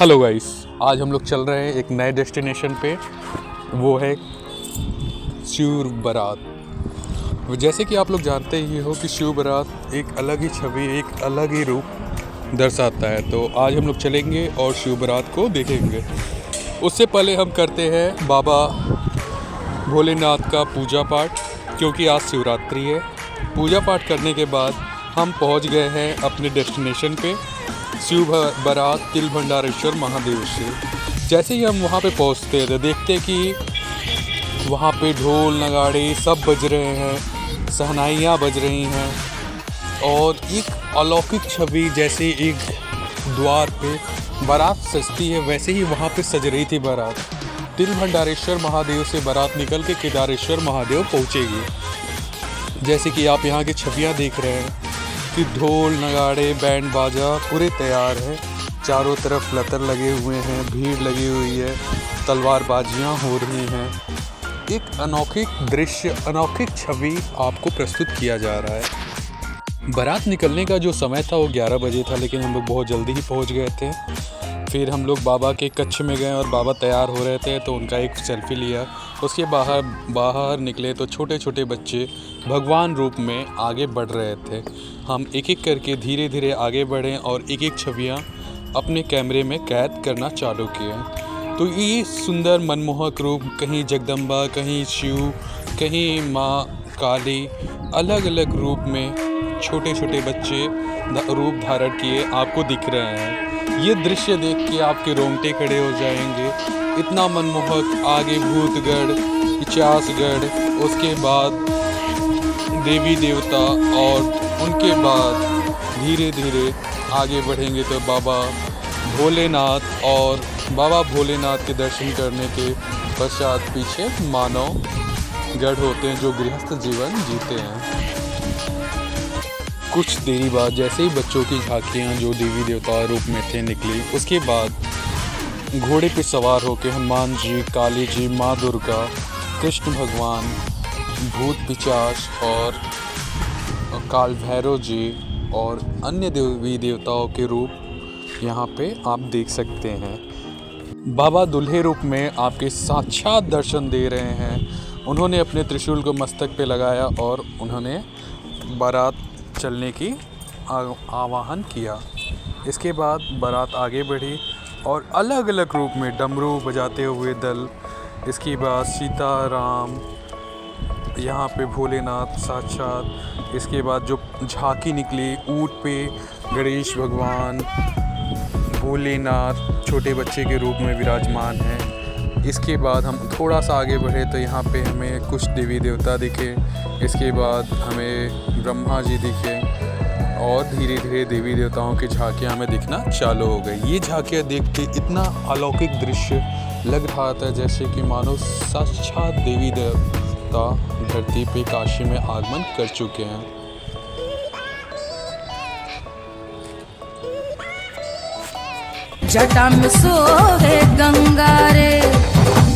Hello guys, आज हम लोग चल रहे हैं एक नए डेस्टिनेशन पे। वो है शिव बारात। जैसे कि आप लोग जानते ही हो कि शिव बारात एक अलग ही छवि, एक अलग ही रूप दर्शाता है। तो आज हम लोग चलेंगे और शिव बारात को देखेंगे। उससे पहले हम करते हैं बाबा भोलेनाथ का पूजा पाठ, क्योंकि आज शिवरात्रि है। पूजा पाठ करने के बाद हम पहुंच गए हैं अपने डेस्टिनेशन पे, शिव बारात तिलभंडारेश्वर महादेव से। जैसे ही हम वहाँ पे पहुँचते थे, देखते कि वहाँ पे ढोल नगाड़े सब बज रहे हैं, शहनाइयाँ बज रही हैं और एक अलौकिक छवि, जैसे एक द्वार पे बारात सजती है वैसे ही वहाँ पे सज रही थी बारात। तिलभंडारेश्वर महादेव से बारात निकल के केदारेश्वर महादेव पहुँचेगी। जैसे कि आप यहाँ की छवियाँ देख रहे हैं कि ढोल नगाड़े बैंड बाजा पूरे तैयार है, चारों तरफ लतर लगे हुए हैं, भीड़ लगी हुई है, तलवारबाजियाँ हो रही हैं। एक अनोखी दृश्य, अनोखी छवि आपको प्रस्तुत किया जा रहा है। बारात निकलने का जो समय था वो 11 बजे था, लेकिन हम लोग बहुत जल्दी ही पहुंच गए थे। फिर हम लोग बाबा के कक्ष में गए और बाबा तैयार हो रहे थे तो उनका एक सेल्फी लिया। उसके बाहर निकले तो छोटे छोटे बच्चे भगवान रूप में आगे बढ़ रहे थे। हम एक एक करके धीरे धीरे आगे बढ़े और एक एक छवियाँ अपने कैमरे में कैद करना चालू किए। तो ये सुंदर मनमोहक रूप, कहीं जगदम्बा, कहीं शिव, कहीं माँ काली, अलग अलग रूप में छोटे छोटे बच्चे रूप धारण किए आपको दिख रहे हैं। ये दृश्य देख के आपके रोंगटे खड़े हो जाएंगे, इतना मनमोहक। आगे भूतगढ़, पिचासगढ़, उसके बाद देवी देवता और उनके बाद धीरे धीरे आगे बढ़ेंगे तो बाबा भोलेनाथ, और बाबा भोलेनाथ के दर्शन करने के पश्चात पीछे मानव गढ़ होते हैं जो गृहस्थ जीवन जीते हैं। कुछ देरी बाद जैसे ही बच्चों की झांकियाँ जो देवी देवता रूप में थे निकली, उसके बाद घोड़े पे सवार होकर हनुमान जी, काली जी, माँ दुर्गा, कृष्ण भगवान, भूत पिचास और काल भैरव जी और अन्य देवी देवताओं के रूप यहाँ पे आप देख सकते हैं। बाबा दूल्हे रूप में आपके साक्षात दर्शन दे रहे हैं। उन्होंने अपने त्रिशूल को मस्तक पे लगाया और उन्होंने बारात चलने की आह्वान किया। इसके बाद बारात आगे बढ़ी और अलग अलग रूप में डमरू बजाते हुए दल, इसके बाद सीताराम, यहाँ पे भोलेनाथ साक्षात, इसके बाद जो झांकी निकली ऊँट पे गणेश भगवान, भोलेनाथ छोटे बच्चे के रूप में विराजमान हैं। इसके बाद हम थोड़ा सा आगे बढ़े तो यहाँ पे हमें कुछ देवी देवता दिखे। इसके बाद हमें ब्रह्मा जी दिखे और धीरे धीरे देवी देवताओं की झांकियाँ हमें दिखना चालू हो गई। ये झांकियाँ देख के इतना अलौकिक दृश्य लग रहा था जैसे कि मानो साक्षात देवी देवता धरती पे काशी में आगमन कर चुके हैं। जटा में सोहे गंगा रे,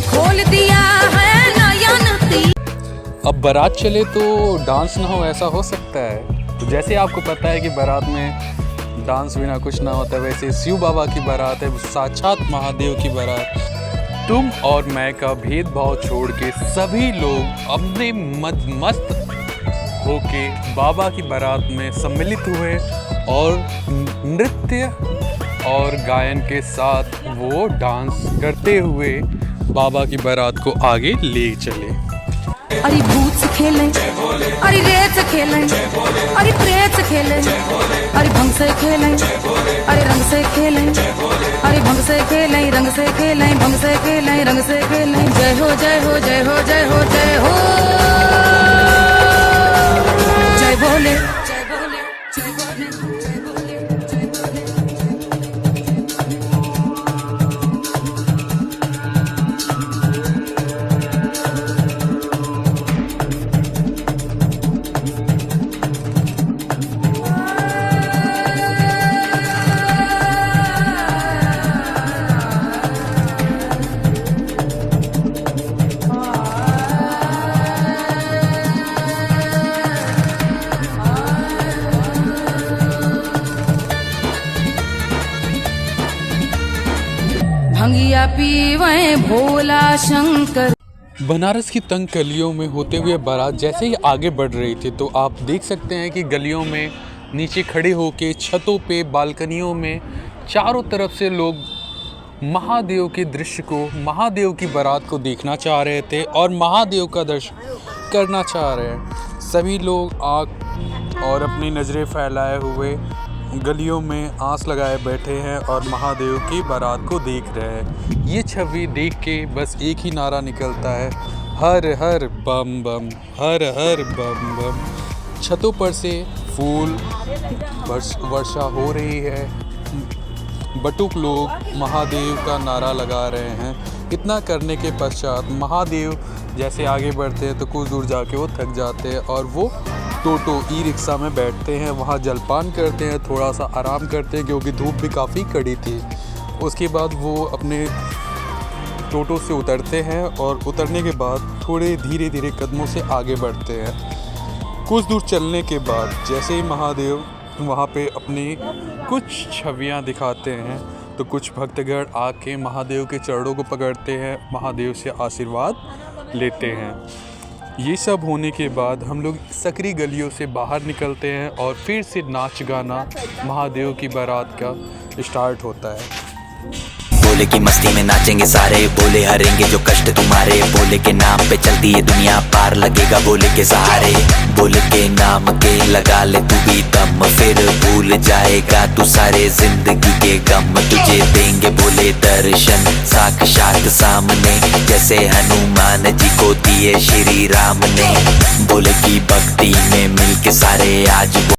खोल दिया है नयन। अब बारात चले तो डांस ना हो, ऐसा हो सकता है? तो जैसे आपको पता है कि बारात में डांस बिना कुछ ना होता, वैसे शिव बाबा की बारात है, साक्षात महादेव की बारात। तुम और मैं का भेदभाव छोड़ के सभी लोग अपने मस्त होके बाबा की बारात में सम्मिलित हुए और नृत्य और गायन के साथ वो डांस करते हुए बाबा की बारात को आगे ले चले। अरे भूत से खेलें, अरे रेत से खेलें, अरे प्रेत से खेलें, अरे भंग से खेलें, अरे रंग से खेलें, अरे भंग से खेलें, रंग से खेलें, भंग से खेलें, रंग से खेलें। जय हो जय हो जय हो जय हो जय हो, जय भोले, जय भोले, जय भोले, जय भोले, जय भोले। भंगिया पीवे भोला शंकर। बनारस की तंग गलियों में होते हुए बारात जैसे ही आगे बढ़ रही थी तो आप देख सकते हैं कि गलियों में नीचे खड़े होके छतों पे बालकनियों में चारों तरफ से लोग महादेव के दृश्य को, महादेव की बारात को देखना चाह रहे थे और महादेव का दर्शन करना चाह रहे हैं। सभी लोग आँख और अपनी नज़रें फैलाए हुए गलियों में आस लगाए बैठे हैं और महादेव की बारात को देख रहे हैं। ये छवि देख के बस एक ही नारा निकलता है, हर हर बम बम, हर हर बम बम। छतों पर से फूल वर्षा हो रही है, बटुक लोग महादेव का नारा लगा रहे हैं। इतना करने के पश्चात महादेव जैसे आगे बढ़ते हैं तो कुछ दूर जाके वो थक जाते हैं और वो टोटो ई रिक्शा में बैठते हैं, वहाँ जलपान करते हैं, थोड़ा सा आराम करते हैं क्योंकि धूप भी काफ़ी कड़ी थी। उसके बाद वो अपने टोटो से उतरते हैं और उतरने के बाद थोड़े धीरे धीरे कदमों से आगे बढ़ते हैं। कुछ दूर चलने के बाद जैसे ही महादेव वहाँ पे अपनी कुछ छवियाँ दिखाते हैं तो कुछ भक्तगण आके महादेव के चरणों को पकड़ते हैं, महादेव से आशीर्वाद लेते हैं। ये सब होने के बाद हम लोग सकरी गलियों से बाहर निकलते हैं और फिर से नाच गाना महादेव की बारात का स्टार्ट होता है। बोले की मस्ती में नाचेंगे सारे, बोले हरेंगे जो कष्ट तुम्हारे, बोले के नाम पे चलती है दुनिया, पार लगेगा बोले के सहारे, बोले के नाम के लगा ले तू भी दम, फिर भूल जाएगा तू सारे जिंदगी के गम, तुझे देंगे बोले दर्शन साक्षात सामने, जैसे हनुमान जी को दिए श्री राम ने, बोले की भक्ति में मिलके सारे आज